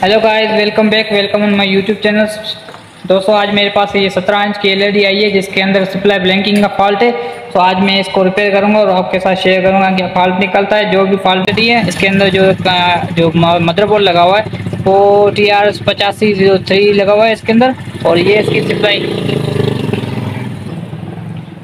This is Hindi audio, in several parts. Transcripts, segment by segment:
Hello guys, welcome back, welcome on my YouTube channel. दोस्तों आज मेरे पास ये 17 इंच की एलईडी आई है जिसके अंदर सप्लाई ब्लैंकिंग का फॉल्ट है। तो आज मैं इसको रिपेयर करूंगा और आपके साथ शेयर करूंगा कि फॉल्ट निकलता है। जो भी फॉल्ट है इसके अंदर जो मदरबोर्ड लगा हुआ है वो TR8503 लगा हुआ है इसके अंदर।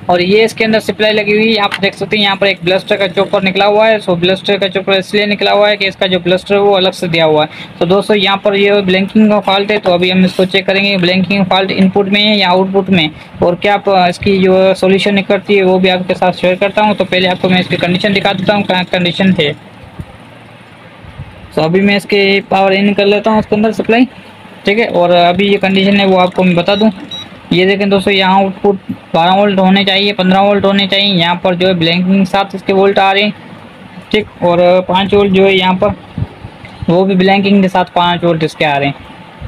और ये इसके अंदर सप्लाई लगी हुई है। आप देख सकते हैं यहाँ पर एक ब्लास्टर का चॉपर निकला हुआ है। सो ब्लास्टर का चॉपर इसलिए निकला हुआ है कि इसका जो ब्लास्टर है वो अलग से दिया हुआ है। तो दोस्तों यहाँ पर ये ब्लैंकिंग का फॉल्ट है। तो अभी हम इसको चेक करेंगे ब्लैंकिंग फॉल्ट इनपुट में है या आउटपुट में, और क्या इसकी जो सोल्यूशन निकलती है वो भी आपके साथ शेयर करता हूँ। तो पहले आपको मैं इसकी कंडीशन दिखा देता हूँ, क्या कंडीशन है। तो अभी मैं इसके पावर इन कर लेता हूँ इसके अंदर सप्लाई, ठीक है। और अभी ये कंडीशन है वो आपको मैं बता दूँ। ये देखें दोस्तों, यहाँ आउटपुट 12 वोल्ट होने चाहिए, 15 वोल्ट होने चाहिए। यहाँ पर जो है ब्लैंकिंग साथ इसके वोल्ट आ रहे हैं, ठीक। और 5 वोल्ट जो है यहाँ पर वो भी ब्लैंकिंग के साथ 5 वोल्ट इसके आ रहे हैं,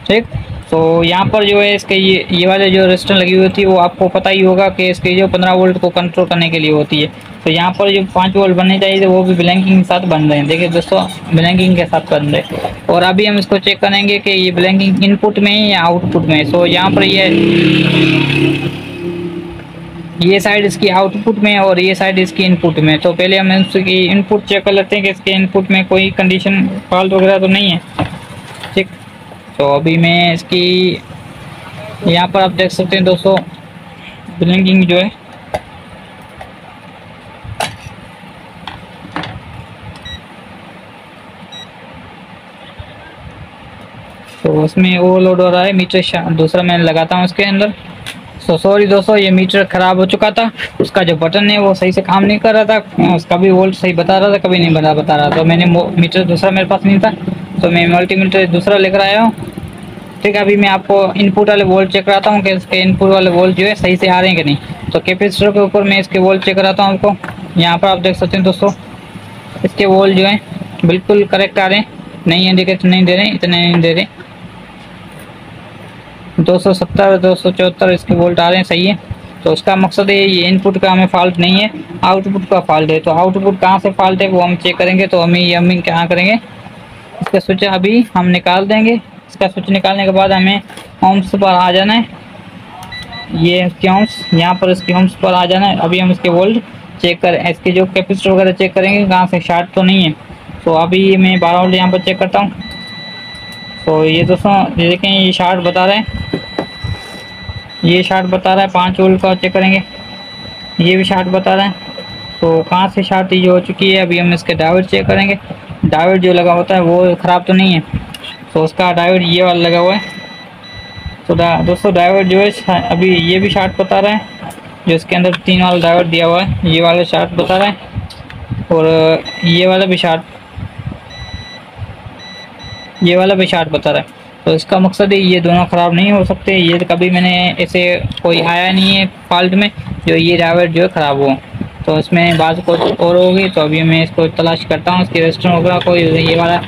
ठीक। तो यहाँ पर जो है इसके ये वाले जो रेजिस्टर लगी हुई होती है वो आपको पता ही होगा कि इसके जो 15 वोल्ट को कंट्रोल करने के लिए होती है। तो यहाँ पर जो 5 वोल्ट बनने चाहिए वो भी ब्लैंकिंग के साथ बन रहे हैं। देखिए दोस्तों, ब्लैंकिंग के साथ बन रहे हैं। और अभी हम इसको चेक करेंगे कि ये ब्लैंकिंग इनपुट में है या आउटपुट में। सो यहाँ पर ये साइड इसकी आउटपुट में और ये साइड इसकी इनपुट में। तो पहले हम इसकी इनपुट चेक कर लेते हैं कि इसके इनपुट में कोई कंडीशन फॉल्ट वगैरह तो नहीं है, ठीक। तो अभी मैं इसकी यहाँ पर आप देख सकते हैं दोस्तों, ब्लिंकिंग जो है तो उसमें ओवरलोड हो रहा है मीटर। दूसरा मैं लगाता हूँ इसके अंदर। तो सॉरी दोस्तों, ये मीटर ख़राब हो चुका था। उसका जो बटन है वो सही से काम नहीं कर रहा था, उसका भी वोल्ट सही बता रहा था, कभी नहीं बता रहा। तो मैंने मीटर दूसरा मेरे पास नहीं था, तो मैं मल्टीमीटर दूसरा लेकर आया हूँ, ठीक है। अभी मैं आपको इनपुट वाले वोल्ट चेक कराता हूँ कि इसके इनपुट वाले वोल्ट जो है सही से आ रहे हैं कि नहीं। तो कैपेसिटर के ऊपर मैं इसके वोल्ट चेक कराता हूँ आपको। यहाँ पर आप देख सकते हैं दोस्तों, इसके वोल्ट जो है बिल्कुल करेक्ट आ रहे हैं, नहीं इंडिकेटर नहीं दे रहे, इतने नहीं दे रहे। 270 274 इसके वोल्ट आ रहे हैं, सही है। तो उसका मकसद है ये इनपुट का हमें फॉल्ट नहीं है, आउटपुट का फॉल्ट है। तो आउटपुट कहाँ से फॉल्ट है वो हम चेक करेंगे। तो हम क्या करेंगे, इसका स्विच अभी हम निकाल देंगे। इसका स्विच निकालने के बाद हमें ओम्स पर आ जाना है। ये इसके ओम्स, यहाँ पर इसके ओम्स पर आ जाना है। अभी हम इसके वोल्ट चेक करें, इसके जो कैपेसिटर वगैरह चेक करेंगे कहाँ से शॉर्ट तो नहीं है। तो अभी मैं 12 वोल्ट यहाँ पर चेक करता हूँ। तो ये दोस्तों ये देखें, ये शॉर्ट बता रहा है, ये शॉर्ट बता रहा है। 5 वोल्ट का चेक करेंगे, ये भी शॉर्ट बता रहा है। तो कहाँ से शॉर्ट ये हो चुकी है। अभी हम इसके डायोड चेक करेंगे, डायोड जो लगा होता है वो ख़राब तो नहीं है। तो उसका डायोड ये वाला लगा हुआ है। तो दोस्तों डायोड जो है अभी ये भी शॉर्ट बता रहा है, जो इसके अंदर 3 वाला डायोड दिया हुआ है ये वाला शॉर्ट बता रहा है। और ये वाला भी शॉर्ट बता रहा है। तो इसका मकसद है ये दोनों ख़राब नहीं हो सकते। ये कभी मैंने ऐसे कोई आया नहीं है फॉल्ट में जो ये डायोड जो है ख़राब हो। तो इसमें बात कुछ और होगी। तो अभी मैं इसको तलाश करता हूँ, इसके रेजिस्टर वगैरह को। ये वाला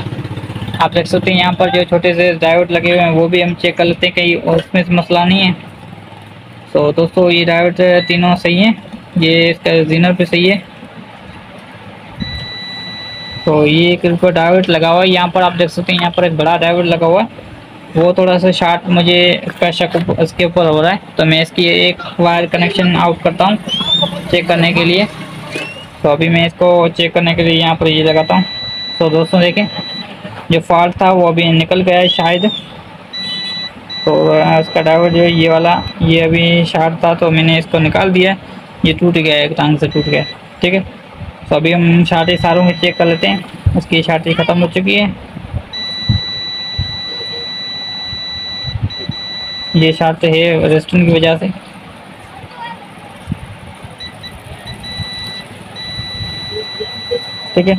आप देख सकते हैं, यहाँ पर जो छोटे से डायोड लगे हुए हैं वो भी हम चेक कर लेते हैं कहीं उसमें मसला नहीं है। तो दोस्तों ये डायोड तीनों सही हैं, ये इसका जीनर पे सही है। तो ये एक ऊपर डायोड लगा हुआ है, यहाँ पर आप देख सकते हैं, यहाँ पर एक बड़ा डायोड लगा हुआ है, वो थोड़ा सा शॉर्ट मुझे इसका शक इसके ऊपर हो रहा है। तो मैं इसकी एक वायर कनेक्शन आउट करता हूँ चेक करने के लिए। तो अभी मैं इसको चेक करने के लिए यहाँ पर ये लगाता हूँ। तो दोस्तों देखें, जो फॉल्ट था वो अभी निकल गया है शायद। तो इसका डायोड जो है ये वाला, ये अभी शॉर्ट था तो मैंने इसको निकाल दिया, ये टूट गया है, एक टांग से टूट गया, ठीक है। तो अभी हम शार्टें सारों में चेक कर लेते हैं। उसकी शार्टें ख़त्म हो चुकी है, ये शॉर्ट है रेजिस्टेंस की वजह से। ठीक है।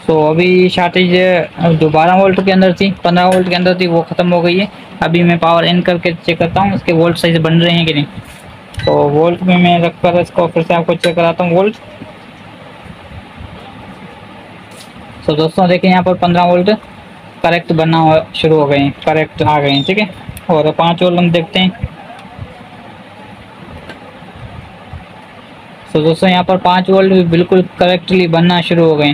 तो अभी शॉर्टेज जो 12 वोल्ट के अंदर थी, 15 वोल्ट के अंदर थी, वो ख़त्म हो गई है। अभी मैं पावर इन करके चेक करता हूँ इसके वोल्ट सही से बन रहे हैं कि नहीं। तो वोल्ट में मैं रख कर इसको फिर से आपको चेक कराता हूँ वोल्ट। तो दोस्तों देखिए, यहाँ पर 15 वोल्ट करेक्ट बनना शुरू हो गए हैं, करेक्ट आ गए हैं, ठीक है। और 5 वोल्ट हम देखते हैं। तो दोस्तों यहाँ पर 5 वोल्ट भी बिल्कुल करेक्टली बनना शुरू हो गए।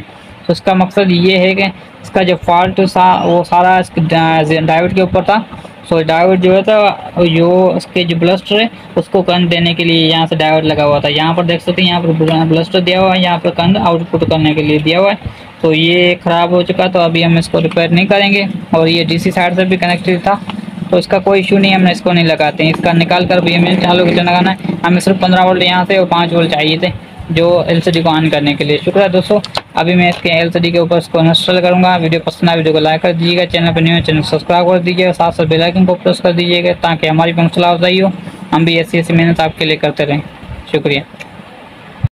तो इसका मकसद ये है कि इसका जो फॉल्ट वो सारा डायोड के ऊपर था। सो डायोड जो है था जो इसके जो ब्लस्टर है उसको करंट देने के लिए यहाँ से डायोड लगा हुआ था। यहाँ पर देख सकते हैं, यहाँ पर ब्लस्टर दिया हुआ है, यहाँ पर करंट आउटपुट करने के लिए दिया हुआ है। तो ये ख़राब हो चुका, तो अभी हम इसको रिपेयर नहीं करेंगे। और ये डीसी साइड से भी कनेक्टेड था, तो इसका कोई इशू नहीं है, हमने इसको नहीं लगाते हैं। इसका निकाल कर भी हमें चालू कितना लगाना है, हमें सिर्फ 15 वोल्ट यहाँ से और 5 वोल्ट चाहिए थे जो एलसीडी को ऑन करने के लिए। शुक्रिया दोस्तों, अभी मैं इसके एलसीडी के ऊपर इसको इंस्टॉल करूँगा। वीडियो पसंद आए वीडियो को लाइक कर दीजिएगा, चैनल पर न्यू है चैनल सब्सक्राइब कर दीजिएगा, साथ साथ बेल आइकन को प्रेस कर दीजिएगा ताकि हमारी पंक्चुअल हो, हम भी ऐसी मेहनत आपके लिए करते रहें। शुक्रिया।